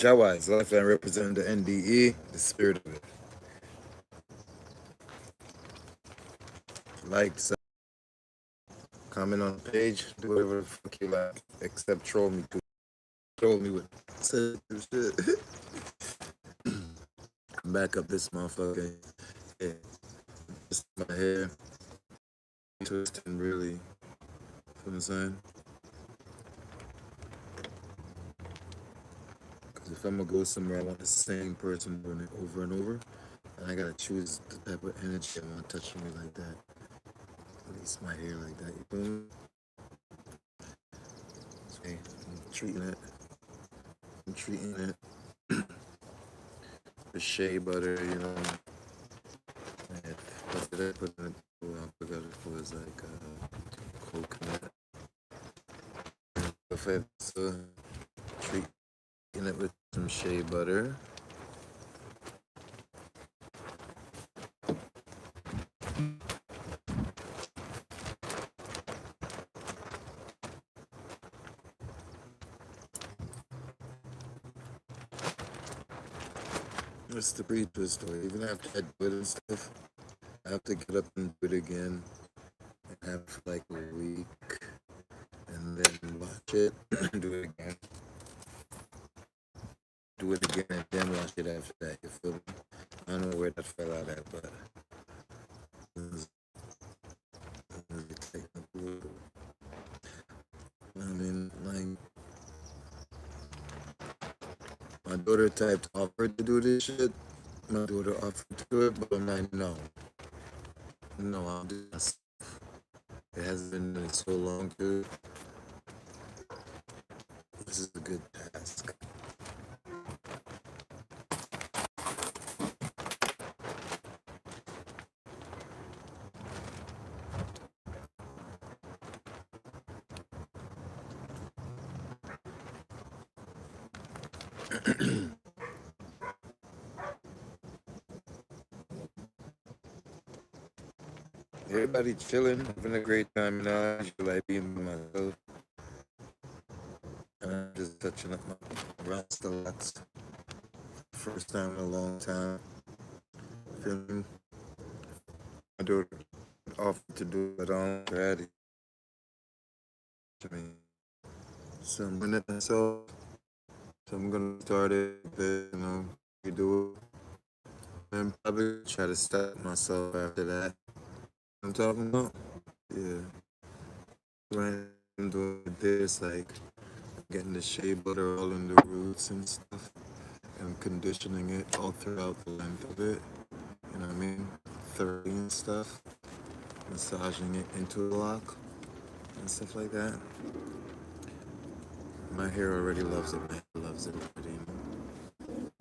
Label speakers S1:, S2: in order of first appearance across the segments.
S1: Jawa is life and representing the NDE, the spirit of it. Like, comment on the page, do whatever the fuck you like, except troll me too. Troll me with sensitive shit. Back up this motherfucker. Yeah. Just my hair. Twisting really. You know what I'm saying? Because if I'm gonna go somewhere, I want the same person doing it over and over. And I gotta choose the type of energy I want touching me like that. At least my hair like that. You feel me? Okay, I'm treating it. The shea butter, you know. And what did I put in it? I forgot it was like coconut. If it's treating it with some shea butter. It's the pre-twist though. Even after I do it and stuff, I have to get up and do it again and have like a week and then watch it and do it again. Do it again and then watch it after that. You feel me? I don't know where that fell out at, but I mean, like, my daughter typed offered to do this shit. My daughter offered to do it, but I'm like, no. No, I'll do this. It hasn't been in so long, dude. This is a good task. Everybody chilling, having a great time now. I feel like being by myself. And I'm just touching up my rasta locks. First time in a long time. Feeling my daughter offered to do it on Friday. I mean, so I'm doing it myself. So I'm gonna start it, you know, we do it. And probably try to start myself after that. I'm talking about? Yeah. Right. I'm doing this, like getting the shea butter all in the roots and stuff. And conditioning it all throughout the length of it. You know what I mean? Thoroughly and stuff. Massaging it into the lock and stuff like that. My hair already loves it. My hair loves it already.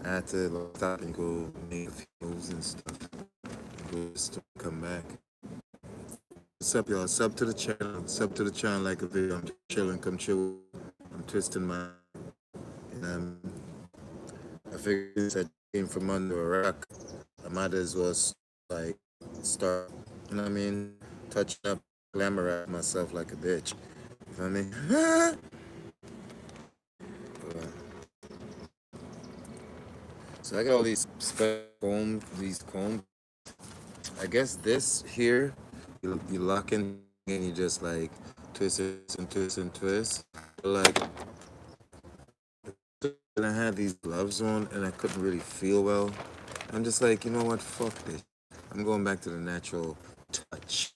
S1: I had to stop and go make a few moves and stuff. And go to come back. What's up, y'all? Sub to the channel. Sub to the channel, like a video. I'm just chilling. Come chill. I'm twisting my. And I figured I came from under a rock. I might as well like start. You know what I mean? Touching up, glamorize myself like a bitch. You know what I mean? So I got all these combs, I guess this here, you lock in and you just like twist it and twist and twist. Like, and I had these gloves on and I couldn't really feel well. I'm just like, you know what, fuck this. I'm going back to the natural touch.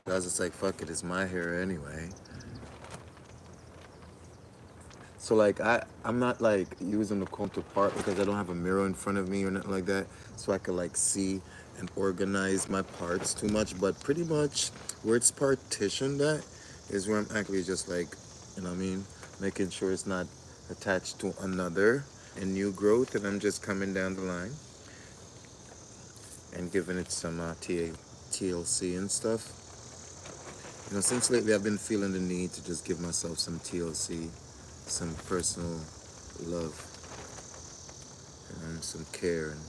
S1: I was just like, fuck it, it's my hair anyway. So like I'm not like using the comb to part because I don't have a mirror in front of me or nothing like that, so I could like see and organize my parts too much. But pretty much where it's partitioned at is where I'm actually just like, you know what I mean, making sure it's not attached to another and new growth, and I'm just coming down the line and giving it some TLC and stuff. You know, since lately I've been feeling the need to just give myself some TLC, some personal love, and some care, and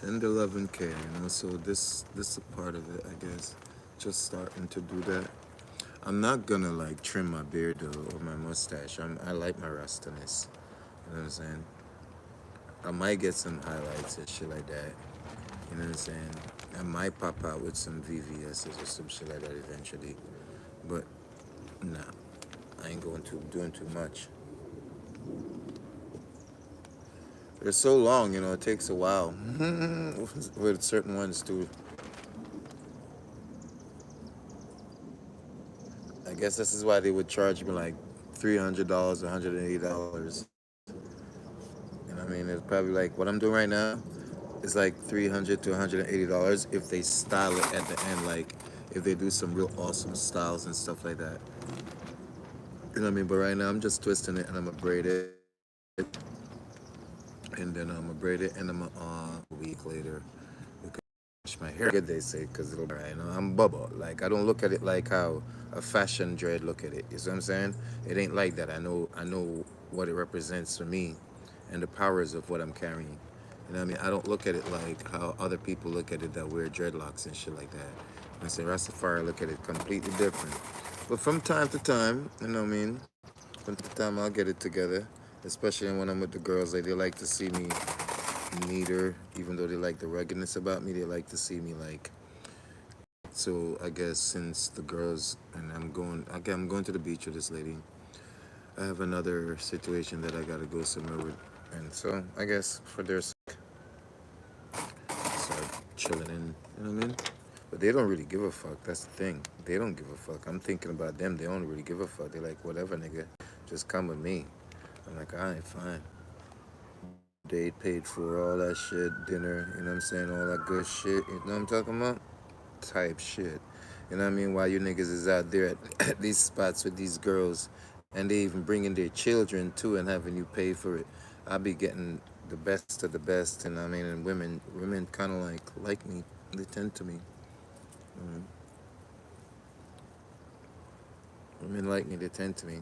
S1: tender love and care, you know. So this is a part of it, I guess. Just starting to do that. I'm not gonna like trim my beard or my mustache. I like my rustiness. You know what I'm saying? I might get some highlights and shit like that. You know what I'm saying? I might pop out with some VVS's or some shit like that eventually. But nah, I ain't going to doing too much. They're so long, you know, it takes a while. With certain ones too. I guess this is why they would charge me like $300, $180. And I mean, it's probably like what I'm doing right now is like $300 to $180 if they style it at the end, like if they do some real awesome styles and stuff like that. You know what I mean? But right now I'm just twisting it and I'm gonna braid it, and then I'm gonna braid it and I'm gonna a week later wash my hair. Good, they say, because it'll be right. You know, I'm Bubba. Like I don't look at it like how a fashion dread look at it. You see what I'm saying? It ain't like that. I know what it represents for me, and the powers of what I'm carrying. You know what I mean? I don't look at it like how other people look at it that wear dreadlocks and shit like that. I say Rastafari look at it completely different. But from time to time, you know what I mean? From time to time I'll get it together. Especially when I'm with the girls, like they like to see me neater, even though they like the ruggedness about me, they like to see me like. So I guess since the girls and I'm going to the beach with this lady. I have another situation that I gotta go somewhere with, and so I guess for their sake, start chilling in. You know what I mean? But they don't really give a fuck. That's the thing. They don't give a fuck. I'm thinking about them. They don't really give a fuck. They're like, whatever, nigga, just come with me. I'm like, all right, fine. Date paid for all that shit, dinner. You know what I'm saying? All that good shit. You know what I'm talking about? Type shit. You know what I mean? While you niggas is out there at these spots with these girls, and they even bringing their children too and having you pay for it. I be getting the best of the best, and I mean, and women kind of like me. They tend to me. Mm. Women like me. They tend to me.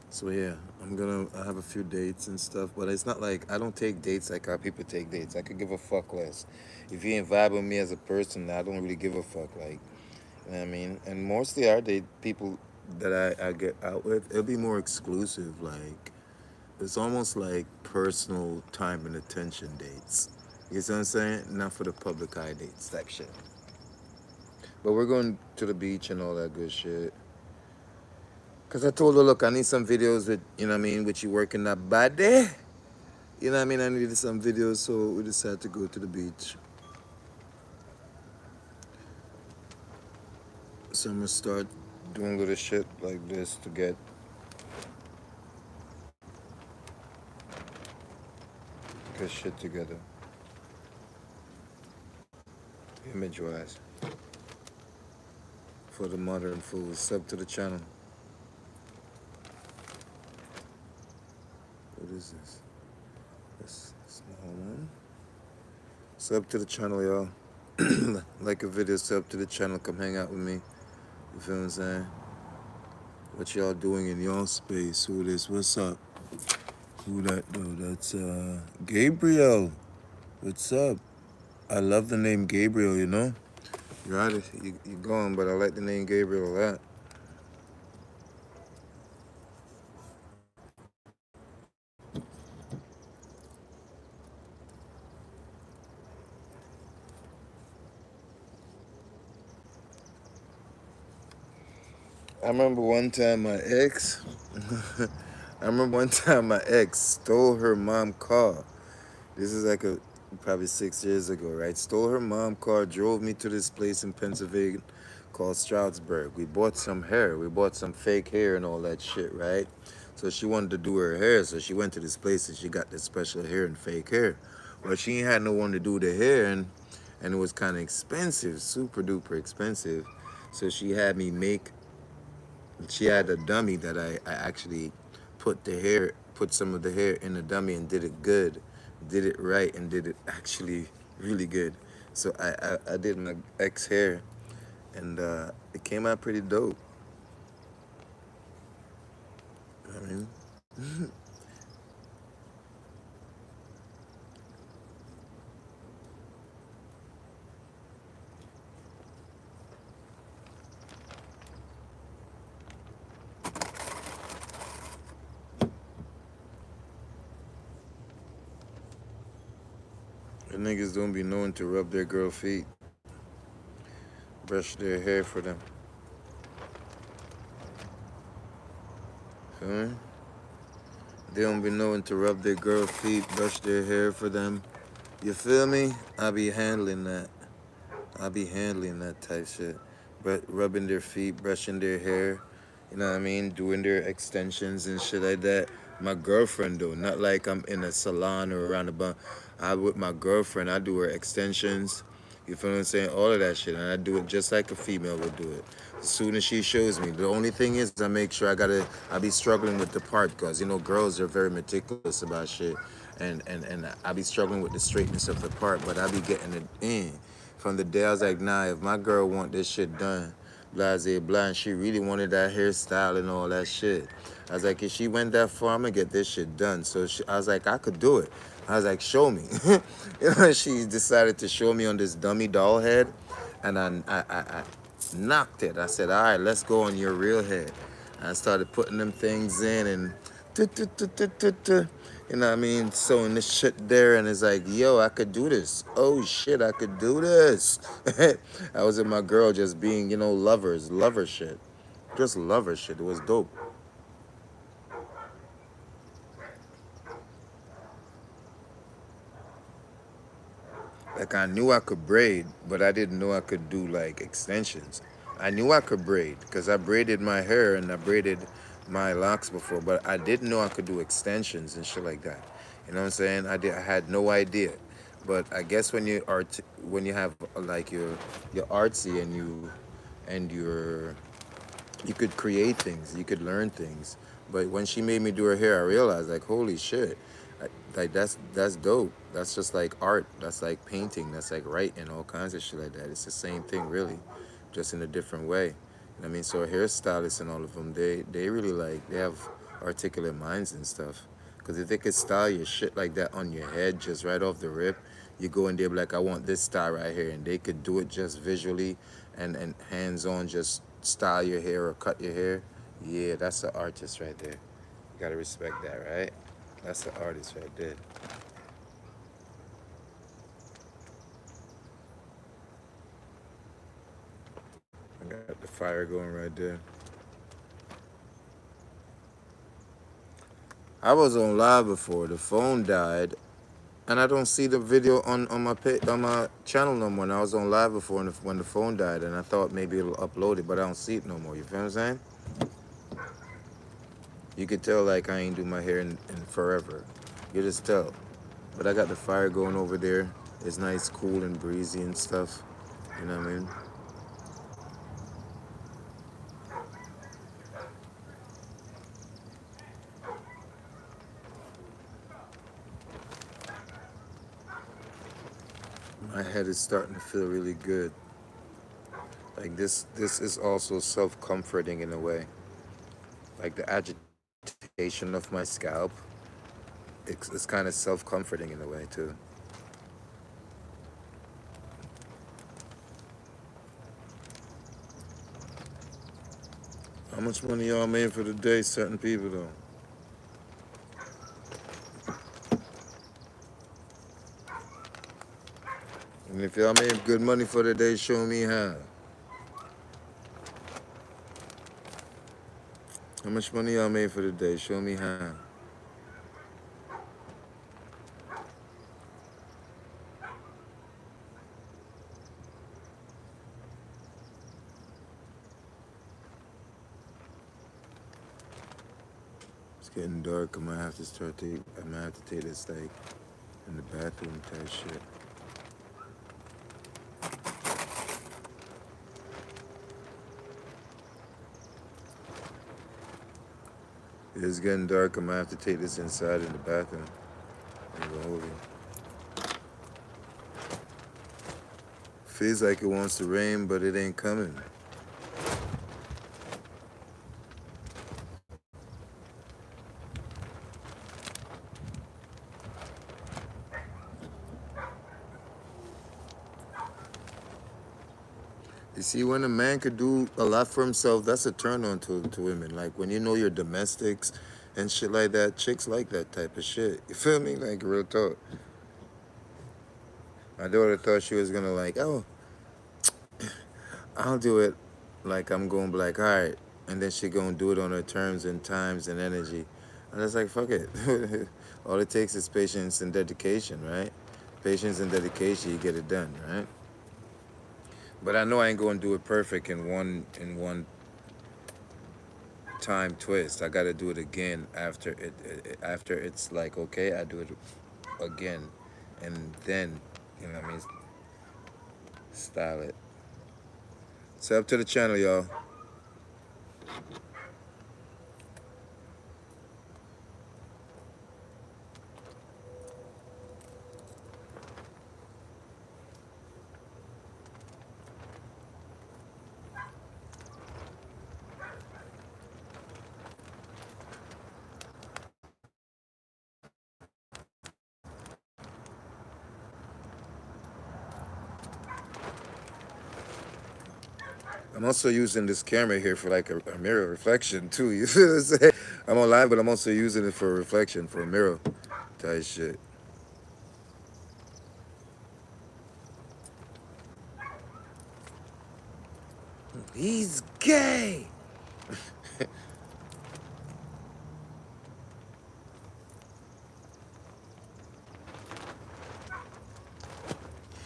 S1: So yeah, I have a few dates and stuff, but it's not like I don't take dates like how people take dates. I could give a fuck less. If you ain't vibe with me as a person, I don't really give a fuck. Like, you know what I mean? And mostly our date people that I get out with, it'll be more exclusive. Like, it's almost like personal time and attention dates. You see what I'm saying? Not for the public eye dates type shit. But we're going to the beach and all that good shit. Cause I told her, look, I need some videos with, you know what I mean, with you working that body. You know what I mean? I needed some videos, so we decided to go to the beach. So I'm gonna start doing little shit like this to get shit together, image-wise, for the modern fools. Sub to the channel. What is this? This hold on. Sub to the channel, y'all. Like a video, sub to the channel. Come hang out with me. You feel what I'm saying? What y'all doing in y'all space? Who this? What's up? Who that though? That's Gabriel. What's up? I love the name Gabriel, you know? You're out of you're gone, but I like the name Gabriel a lot. I remember one time my ex I remember one time my ex stole her mom's car. This is like probably 6 years ago, right? Stole her mom's car, drove me to this place in Pennsylvania called Stroudsburg. We bought some hair. We bought some fake hair and all that shit, right? So she wanted to do her hair, so she went to this place and she got this special hair and fake hair. Well, she ain't had no one to do the hair, and it was kind of expensive, super duper expensive. So she had a dummy that I actually put some of the hair in the dummy and did it good, did it right, and did it actually really good. So I did my ex hair, and it came out pretty dope. I mean, The niggas don't be knowing to rub their girl feet, brush their hair for them. Feel me? They don't be knowing to rub their girl feet, brush their hair for them. You feel me? I be handling that. I be handling that type shit. But rubbing their feet, brushing their hair, you know what I mean? Doing their extensions and shit like that. My girlfriend though, not like I'm in a salon or around the bun. I with my girlfriend, I do her extensions. You feel what I'm saying? All of that shit. And I do it just like a female would do it. As soon as she shows me. The only thing is I make sure I be struggling with the part because, you know, girls are very meticulous about shit. And I be struggling with the straightness of the part, but I be getting it in. From the day I was like, nah, if my girl want this shit done, blase blah, and she really wanted that hairstyle and all that shit. I was like, if she went that far, I'm gonna get this shit done. So I was like, I could do it. I was like, show me. You know, she decided to show me on this dummy doll head, and I knocked it. I said, all right, let's go on your real head. And I started putting them things in and you know what I mean, sewing this shit there, and it's like, yo, I could do this. Oh shit, I could do this. I was with my girl just being, you know, lover shit. Just lover shit. It was dope. Like I knew I could braid, but I didn't know I could do like extensions. I knew I could braid because I braided my hair and I braided my locks before, but I didn't know I could do extensions and shit like that. You know what I'm saying? I had no idea. But I guess when you have like your artsy and you could create things, you could learn things. But when she made me do her hair, I realized like, holy shit, like that's dope. That's just like art. That's like painting. That's like writing, all kinds of shit like that. It's the same thing, really, just in a different way. You know what I mean? So hairstylists and all of them, they really like they have articulate minds and stuff. Because if they could style your shit like that on your head, just right off the rip, you go in there be like, I want this style right here, and they could do it just visually and hands on, just style your hair or cut your hair. Yeah, that's an artist right there. You gotta respect that, right? That's the artist right there. I got the fire going right there. I was on live before. The phone died, and I don't see the video on my channel no more. And I was on live before when the phone died, and I thought maybe it'll upload it, but I don't see it no more. You feel what I'm saying? You could tell like I ain't do my hair in forever. You just tell. But I got the fire going over there. It's nice, cool, and breezy and stuff. You know what I mean? My head is starting to feel really good. Like this is also self-comforting in a way. Like the agitation of my scalp, it's kind of self-comforting in a way too. How much money y'all made for the day? Certain people though. And if y'all made good money for the day, show me how. How much money y'all made for the day? Show me how. It's getting dark. I might have to take this like in the bathroom type shit. It's getting dark. I might have to take this inside in the bathroom. I'm gonna hold it. Feels like it wants to rain, but it ain't coming. You see, when a man could do a lot for himself, that's a turn on to women. Like when you know your domestics and shit like that, chicks like that type of shit. You feel me? Like real talk. My daughter thought she was gonna like, oh, I'll do it. Like I'm going to be like, all right, and then she gonna do it on her terms and times and energy. And it's like, fuck it. All it takes is patience and dedication, right? Patience and dedication, you get it done, right? But I know I ain't gonna do it perfect in one time twist. I gotta do it again after after it's like okay, I do it again, and then you know what I mean, style it. So up to the channel, y'all. I'm also using this camera here for like a mirror reflection too. You feel what I'm saying? I'm on live, but I'm also using it for reflection, for a mirror type shit. He's gay.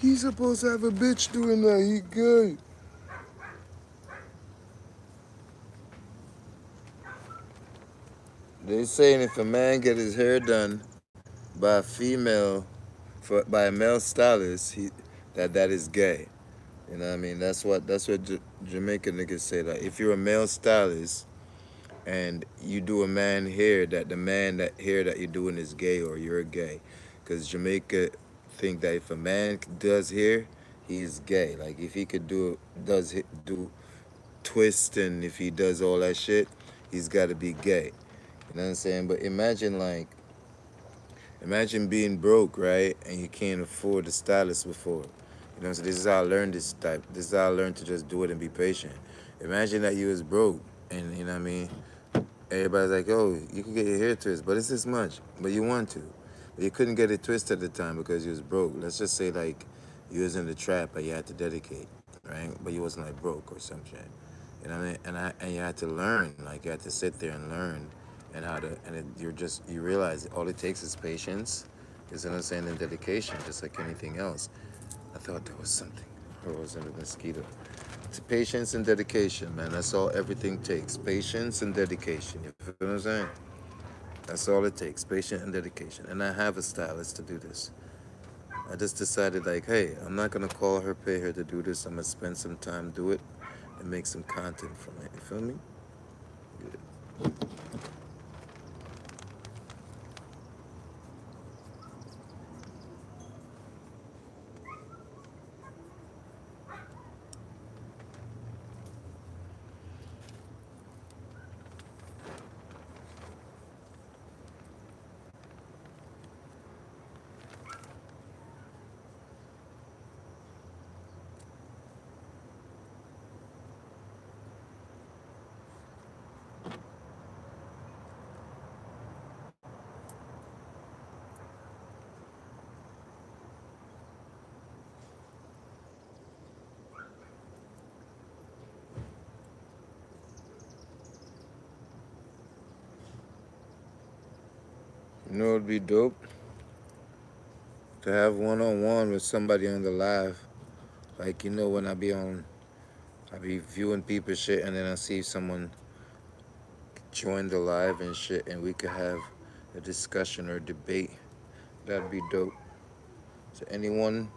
S1: He's supposed to have a bitch doing that. He gay. They saying if a man get his hair done by a female, by a male stylist, that is gay. You know what I mean? That's what Jamaican niggas say. Like if you're a male stylist and you do a man hair, that the man that hair that you're doing is gay or you're gay, because Jamaica think that if a man does hair, he's gay. Like if he could do twist and if he does all that shit, he's got to be gay. You know what I'm saying? But imagine being broke, right? And you can't afford a stylist before. You know, so this is how I learned this type. This is how I learned to just do it and be patient. Imagine that you was broke, and you know what I mean. Everybody's like, "Oh, you can get your hair twisted, but it's this much." But you want to, but you couldn't get it twisted at the time because you was broke. Let's just say like you was in the trap, but you had to dedicate, right? But you wasn't like broke or some shit. You know what I mean? And you had to learn, like you had to sit there and learn, and how to, and you realize all it takes is patience, is understanding and dedication, just like anything else. I thought there was something, or was it a mosquito? It's patience and dedication, man. That's all everything takes. Patience and dedication. You feel what I'm saying? That's all it takes. Patience and dedication. And I have a stylist to do this. I just decided like, hey, I'm not gonna call her, pay her to do this. I'm gonna spend some time, do it, and make some content from it. You feel me? Good. You know it'd be dope to have one-on-one with somebody on the live. Like when I be viewing people shit, and then I see someone join the live and shit, and we could have a discussion or debate. That'd be dope. So anyone,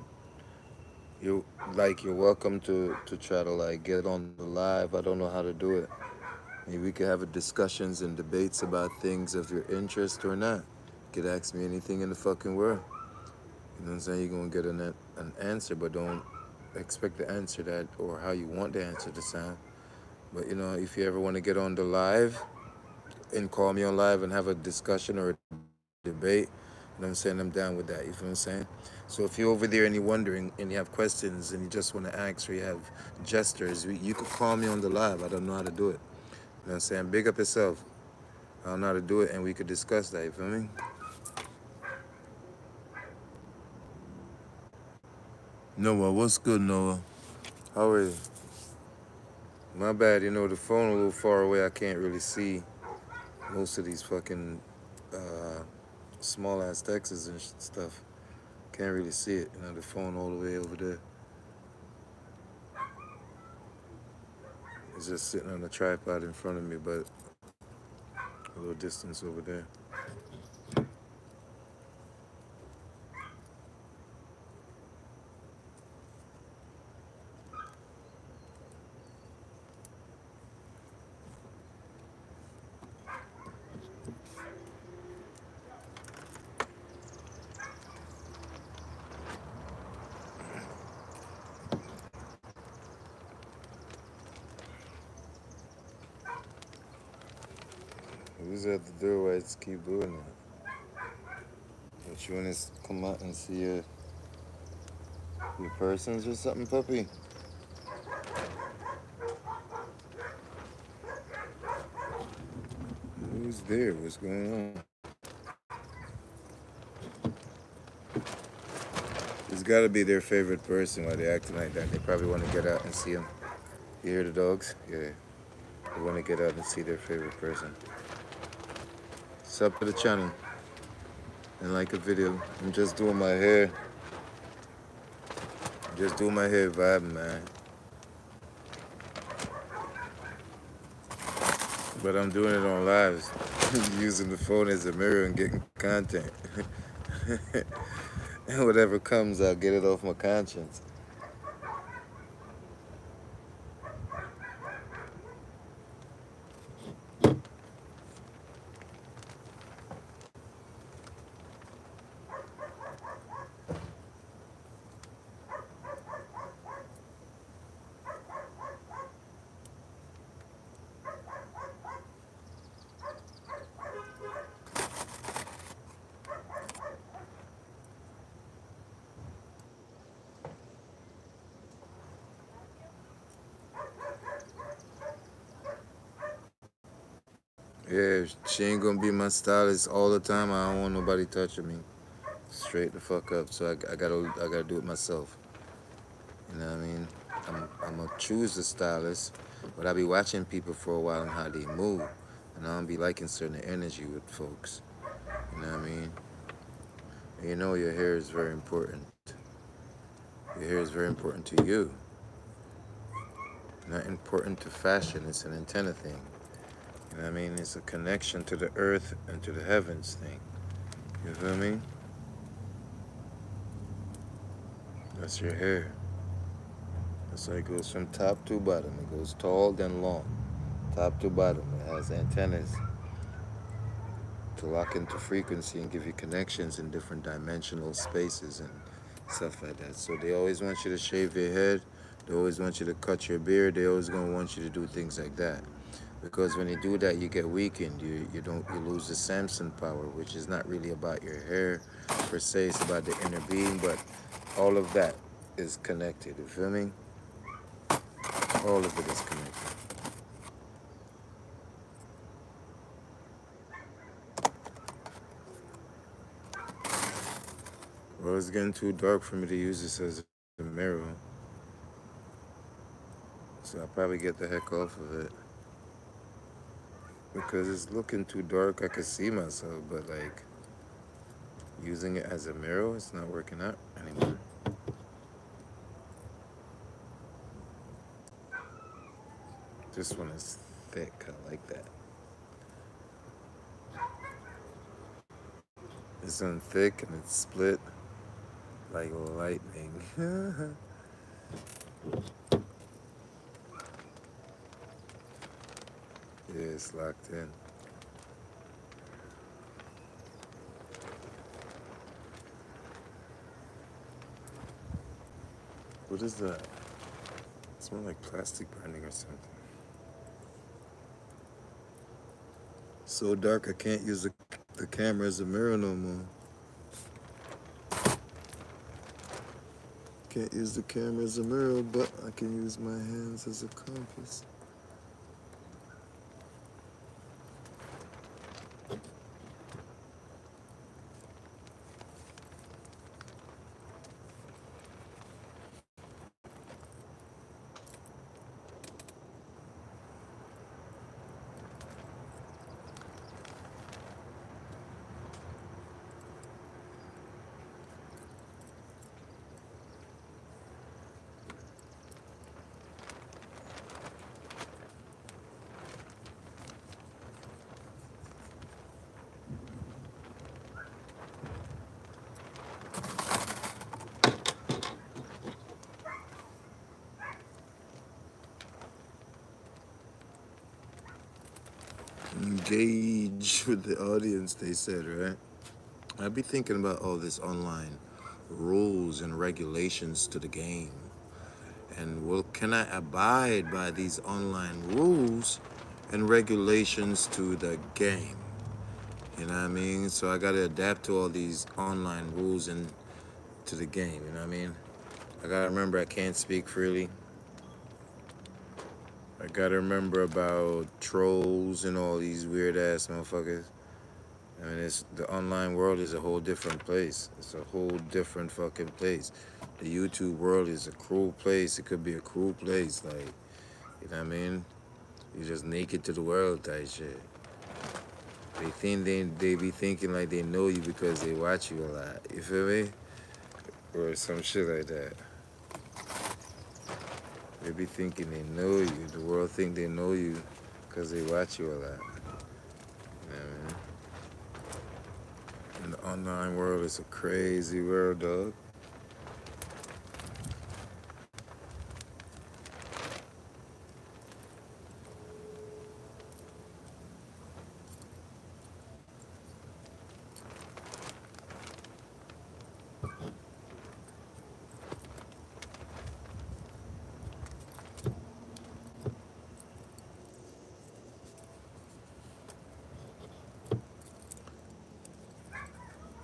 S1: you're welcome to try to like get on the live. I don't know how to do it. Maybe we could have a discussions and debates about things of your interest or not. You could ask me anything in the fucking world. You know what I'm saying? You're gonna get an answer, but don't expect the answer that or how you want the answer to sound. But if you ever want to get on the live and call me on live and have a discussion or a debate, you know what I'm saying? I'm down with that. You feel what I'm saying? So if you're over there and you're wondering and you have questions and you just want to ask or you have gestures, you could call me on the live. I don't know how to do it. You know what I'm saying? Big up yourself. I don't know how to do it and we could discuss that. You feel me? Noah, what's good, Noah? How are you? My bad, the phone a little far away. I can't really see most of these fucking small ass texts and stuff. Can't really see it. The phone all the way over there. It's just sitting on a tripod in front of me, but a little distance over there. Who's at the door? Why just keep doing that? Don't you want to come out and see your persons or something, puppy? Who's there? What's going on? It's got to be their favorite person while they're acting like that. They probably want to get out and see them. You hear the dogs? Yeah. They want to get out and see their favorite person. Sub to the channel and like a video. I'm just doing my hair. Just doing my hair vibing, man. But I'm doing it on lives. Using the phone as a mirror and getting content. And whatever comes, I'll get it off my conscience. Yeah, she ain't gonna be my stylist all the time. I don't want nobody touching me. Straight the fuck up. So I gotta do it myself. You know what I mean? I'm gonna choose the stylist, but I'll be watching people for a while and how they move, and I don't be liking certain energy with folks. You know what I mean? And your hair is very important. Your hair is very important to you. Not important to fashion. It's an antenna thing. You know what I mean? It's a connection to the earth and to the heavens thing. You feel me? That's your hair. That's how it goes from top to bottom. It goes tall, then long. Top to bottom. It has antennas to lock into frequency and give you connections in different dimensional spaces and stuff like that. So they always want you to shave your head. They always want you to cut your beard. They always gonna want you to do things like that. Because when you do that, you get weakened. You lose the Samson power, which is not really about your hair per se. It's about the inner being, but all of that is connected. You feel me? All of it is connected. Well, it's getting too dark for me to use this as a mirror. So I'll probably get the heck off of it. Because it's looking too dark. I can see myself, but like using it as a mirror, it's not working out anymore. This one is thick. I like that. This one thick and it's split like lightning. Yeah, it's locked in. What is that? It smells like plastic burning or something. So dark I can't use the camera as a mirror no more. Can't use the camera as a mirror, but I can use my hands as a compass. engage with the audience, they said, right? I be thinking about all this online rules and regulations to the game. And well, can I abide by these online rules and regulations to the game? You know what I mean? So I gotta adapt to all these online rules and to the game, you know what I mean? I gotta remember I can't speak freely. I gotta remember about trolls and all these weird ass motherfuckers. I mean, it's the online world is a whole different place. It's a whole different fucking place. The YouTube world is a cruel place. It could be a cruel place, like, you know what I mean? You just naked to the world type shit. They think they be thinking like they know you because they watch you a lot. You feel me? Or some shit like that. They be thinking they know you. The world think they know you because they watch you a lot. You know what I mean? And the online world is a crazy world, dog.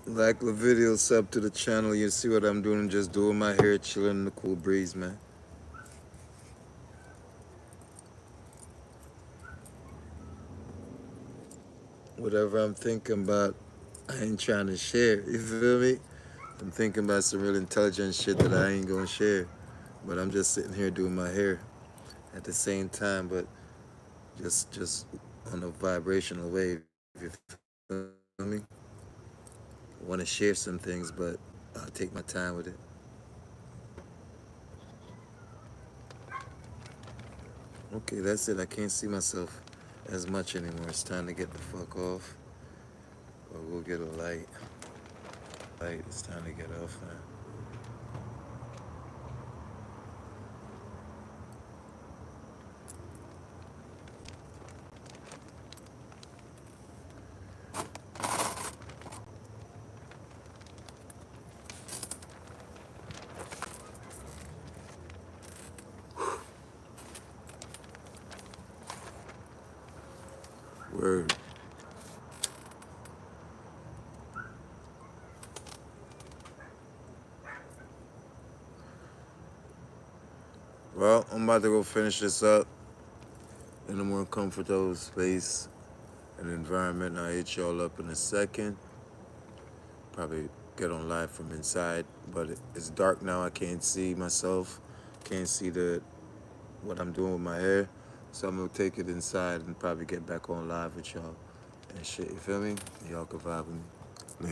S1: Like the video, sub to the channel. You see what I'm doing? Just doing my hair, chilling in the cool breeze, man. Whatever I'm thinking about, I ain't trying to share. You feel me? I'm thinking about some real intelligent shit that I ain't gonna share. But I'm just sitting here doing my hair at the same time, but just on a vibrational wave. You feel me? Want to share some things, but I'll take my time with it. Okay, that's it. I can't see myself as much anymore. It's time to get the fuck off. Or we'll get a light. It's time to get off now. Word. Well, I'm about to go finish this up in a more comfortable space and environment. I'll hit y'all up in a second. Probably get on live from inside, but it's dark now. I can't see myself. Can't see what I'm doing with my hair. So I'm gonna take it inside and probably get back on live with y'all and shit. You feel me? Y'all can vibe with me.